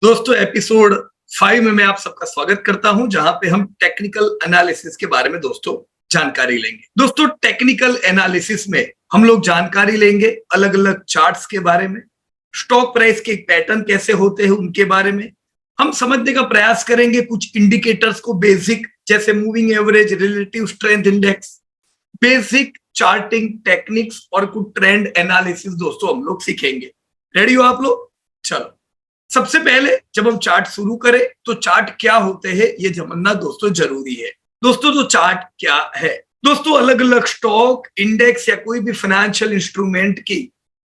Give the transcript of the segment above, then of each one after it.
दोस्तों एपिसोड 5 में मैं आप सबका स्वागत करता हूं, जहां पे हम टेक्निकल एनालिसिस के बारे में दोस्तों जानकारी लेंगे। दोस्तों टेक्निकल एनालिसिस में हम लोग जानकारी लेंगे अलग अलग चार्ट्स के बारे में, स्टॉक प्राइस के पैटर्न कैसे होते हैं उनके बारे में हम समझने का प्रयास करेंगे। कुछ इंडिकेटर्स को बेसिक जैसे moving average, relative strength index, basic charting techniques और कुछ ट्रेंड एनालिसिस दोस्तों हम लोग सीखेंगे। रेडी हो आप लोग? चलो सबसे पहले जब हम चार्ट शुरू करें तो चार्ट क्या होते हैं ये जानना दोस्तों जरूरी है। दोस्तों तो चार्ट क्या है? दोस्तों अलग अलग स्टॉक, इंडेक्स या कोई भी फाइनेंशियल इंस्ट्रूमेंट की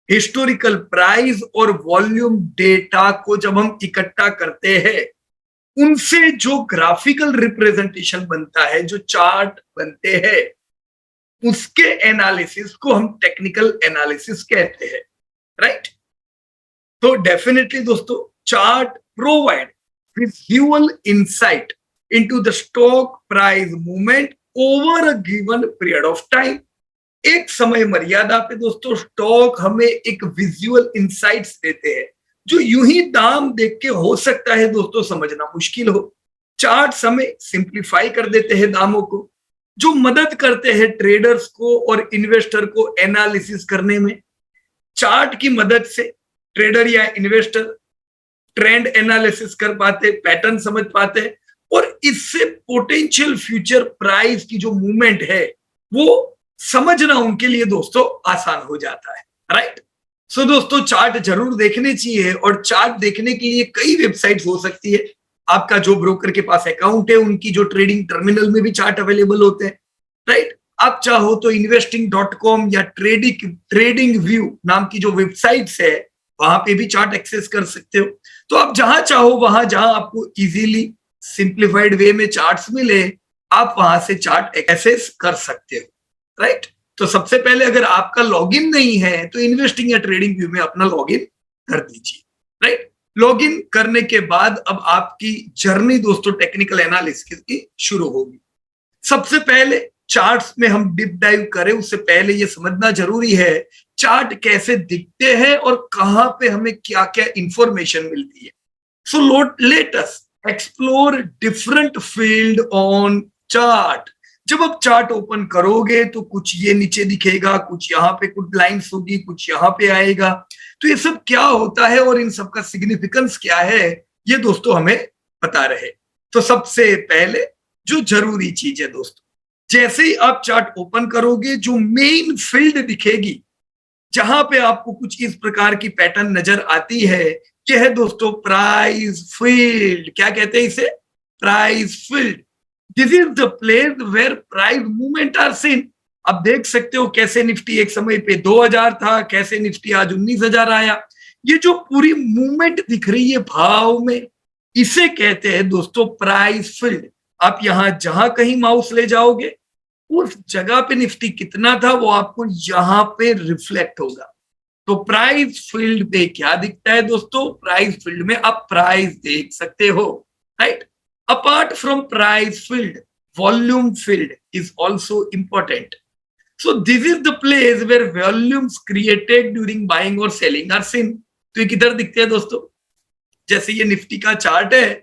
हिस्टोरिकल प्राइस और वॉल्यूम डेटा को जब हम इकट्ठा करते हैं, उनसे जो ग्राफिकल रिप्रेजेंटेशन बनता है, जो चार्ट बनते हैं, उसके एनालिसिस को हम टेक्निकल एनालिसिस कहते हैं। राइट? तो डेफिनेटली दोस्तों chart provide visual insight into the stock price movement over a given period of time। एक समय मर्यादा पे दोस्तों स्टॉक हमें एक विजुअल इंसाइट्स देते हैं जो यूं ही दाम देख के हो सकता है दोस्तों समझना मुश्किल हो। चार्ट्स हमें सिंप्लीफाई कर देते हैं दामों को, जो मदद करते हैं ट्रेडर्स को और इन्वेस्टर को एनालिसिस करने में। चार्ट की मदद से ट्रेडर या इन्वेस्टर ट्रेंड एनालिसिस कर पाते, पैटर्न समझ पाते हैं और इससे पोटेंशियल फ्यूचर प्राइस की जो मूवमेंट है वो समझना उनके लिए दोस्तों आसान हो जाता है। राइट? सो दोस्तों चार्ट जरूर देखने चाहिए और चार्ट देखने के लिए कई वेबसाइट्स हो सकती है। आपका जो ब्रोकर के पास अकाउंट है उनकी जो ट्रेडिंग टर्मिनल में भी चार्ट अवेलेबल होते हैं। राइट? आप चाहो तो investing.com या ट्रेडिंग व्यू नाम की जो वेबसाइट्स है वहां पे भी चार्ट एक्सेस कर सकते हो। तो आप जहां चाहो वहां, जहां आपको इजीली सिंप्लीफाइड वे में चार्ट्स मिले, आप वहां से चार्ट एक्सेस कर सकते हो। राइट? तो सबसे पहले अगर आपका लॉगिन नहीं है तो इन्वेस्टिंग या ट्रेडिंग व्यू में अपना लॉगिन कर दीजिए। राइट? लॉगिन करने के बाद अब आपकी जर्नी दोस्तों टेक्निकल एनालिसिस की शुरू होगी। सबसे पहले चार्ट्स में हम डीप डाइव करें उससे पहले ये समझना जरूरी है चार्ट कैसे दिखते हैं और कहां पे हमें क्या क्या इंफॉर्मेशन मिलती है। So let us explore different field on chart. जब आप चार्ट ओपन करोगे तो कुछ ये नीचे दिखेगा, कुछ यहाँ पे कुछ लाइंस होगी, कुछ यहाँ पे आएगा। तो ये सब क्या होता है और इन सब का सिग्निफिकेंस क्या है ये दोस्तों हमें बता रहे। तो सबसे पहले जो जरूरी चीज है दोस्तों, जैसे ही आप चार्ट ओपन करोगे जो मेन फील्ड दिखेगी जहां पे आपको कुछ इस प्रकार की पैटर्न नजर आती है, यह है दोस्तों प्राइस फील्ड। क्या कहते हैं इसे? Price field. This is the place where price movement are seen. आप देख सकते हो कैसे निफ्टी एक समय पे 2000 था, कैसे निफ्टी आज 19,000 आया। ये जो पूरी मूवमेंट दिख रही है भाव में, इसे कहते हैं दोस्तों प्राइस फील्ड। आप यहां जहां कहीं माउस ले जाओगे उस जगह पे निफ्टी कितना था वो आपको यहां पे रिफ्लेक्ट होगा। तो प्राइस फील्ड पे क्या दिखता है दोस्तों? प्राइस फील्ड में आप प्राइस देख सकते हो। Right? Apart from price field, volume field is also important. So this is the place where volumes created during buying और सेलिंग आर सीन। तो ये किधर दिखते हैं दोस्तों? जैसे ये निफ्टी का चार्ट है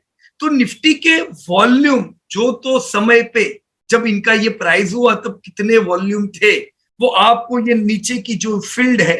तो निफ्टी के वॉल्यूम जो तो समय पे जब इनका ये प्राइस हुआ तब कितने वॉल्यूम थे वो आपको ये नीचे की जो फील्ड है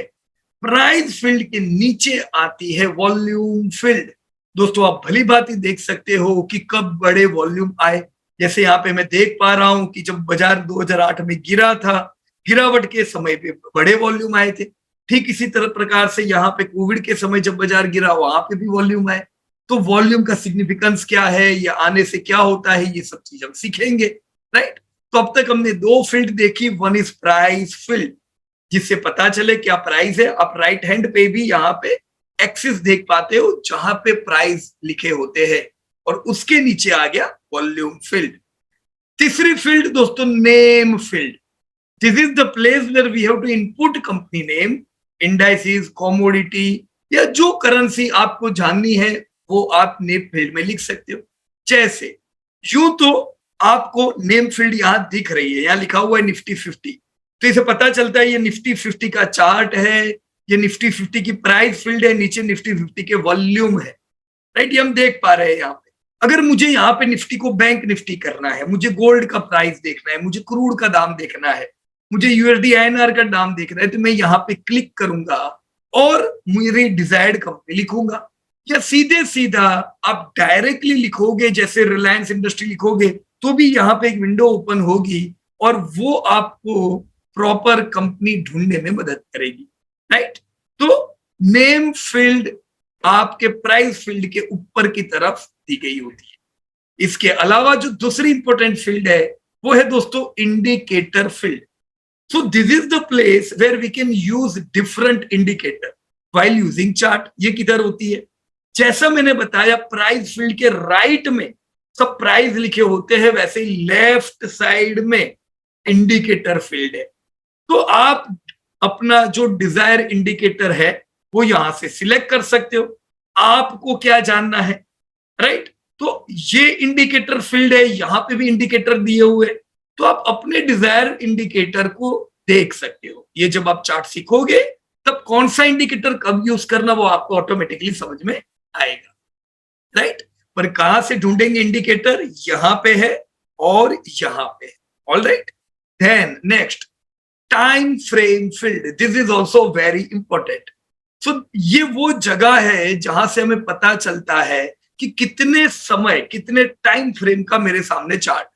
प्राइस फील्ड के नीचे आती है वॉल्यूम फील्ड। दोस्तों आप भली भांति देख सकते हो कि कब बड़े वॉल्यूम आए। जैसे यहाँ पे मैं देख पा रहा हूं कि जब बाजार 2008 में गिरा था, गिरावट के समय पे बड़े वॉल्यूम आए थे। ठीक इसी तरह प्रकार से यहाँ पे कोविड के समय जब बाजार गिरा वहां पे भी वॉल्यूम आए। तो वॉल्यूम का सिग्निफिकेंस क्या है, ये आने से क्या होता है, ये सब चीज हम सीखेंगे। राइट? तो अब तक हमने दो फील्ड देखी। वन इज प्राइस फील्ड जिससे पता चले क्या प्राइस है। आप राइट हैंड पे भी यहाँ पे एक्सिस देख पाते हो जहां पे प्राइस लिखे होते हैं और उसके नीचे आ गया वॉल्यूम फील्ड। तीसरी फील्ड दोस्तों name field. This is the place where we have to input company name, indices, commodity या जो करेंसी आपको जाननी है वो आप नेम फील्ड में लिख सकते हो। जैसे यूं तो आपको नेम फील्ड यहां दिख रही है, यहां लिखा हुआ है निफ्टी 50। तो इसे पता चलता है ये निफ्टी 50 का चार्ट है, ये निफ्टी 50 की प्राइस फील्ड है, नीचे निफ्टी 50 के वॉल्यूम है। राइट, ये हम देख पा रहे हैं यहाँ पे। अगर मुझे यहाँ पे निफ्टी को बैंक निफ्टी करना है, मुझे गोल्ड का प्राइस देखना है, मुझे क्रूड का दाम देखना है, मुझे यूएसडी आईएनआर का दाम देखना है, तो मैं यहाँ पे क्लिक करूंगा और मेरी डिजायर्ड कंपनी लिखूंगा, या सीधे सीधा आप डायरेक्टली लिखोगे जैसे रिलायंस इंडस्ट्री लिखोगे तो भी यहाँ पे एक विंडो ओपन होगी और वो आपको प्रॉपर कंपनी ढूंढने में मदद करेगी, राइट। तो नेम फील्ड आपके प्राइस फील्ड के ऊपर की तरफ दी गई होती है। इसके अलावा जो दूसरी इंपॉर्टेंट फील्ड है वो है दोस्तों indicator field. So this is the place where we can use different indicator while using chart. ये किधर होती है? जैसा मैंने बताया प्राइस फील्ड के राइट में सब प्राइस लिखे होते हैं, वैसे ही लेफ्ट साइड में इंडिकेटर फील्ड है। तो आप अपना जो डिजायर इंडिकेटर है वो यहां से सिलेक्ट कर सकते हो। आपको क्या जानना है, राइट? तो ये इंडिकेटर फील्ड है, यहां पे भी इंडिकेटर दिए हुए, तो आप अपने डिजायर इंडिकेटर को देख सकते हो। ये जब आप चार्ट सीखोगे तब कौन सा इंडिकेटर कब यूज करना वो आपको ऑटोमेटिकली समझ में आएगा, राइट? पर कहां से ढूंढेंगे इंडिकेटर? यहां पे है और यहां पे है। All right, then next time frame field. This is also very important. So ये वो जगह है जहां से हमें पता चलता है कि कितने समय, कितने टाइम फ्रेम का मेरे सामने चार्ट।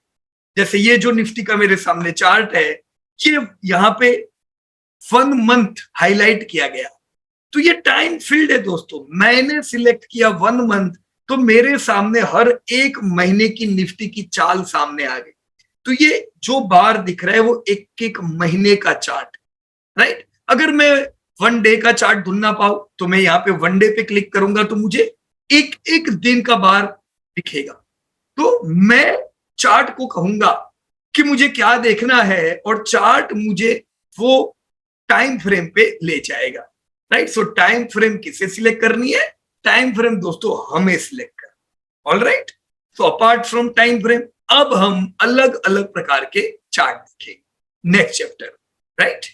जैसे ये जो निफ्टी का मेरे सामने चार्ट है, ये यहाँ पे 1 मंथ हाईलाइट किया गया, तो ये टाइम फील्ड है दोस्तों। मैंने सिलेक्ट किया 1 मंथ, तो मेरे सामने हर एक महीने की निफ्टी की चाल सामने आ गई। तो ये जो बार दिख रहा है वो एक एक महीने का चार्ट, राइट? अगर मैं 1 डे का चार्ट ढूंढना पाऊं तो मैं यहाँ पे 1 डे पे क्लिक करूंगा तो मुझे एक एक दिन का बार दिखेगा। तो मैं चार्ट को कहूंगा कि मुझे क्या देखना है और चार्ट मुझे वो टाइम फ्रेम पे ले जाएगा, राइट? सो टाइम फ्रेम किसे सिलेक्ट करनी है? टाइम फ्रेम दोस्तों हमें सिलेक्ट कर। All right, so apart from time frame अब हम अलग अलग प्रकार के चार्ट देखेंगे नेक्स्ट चैप्टर, राइट?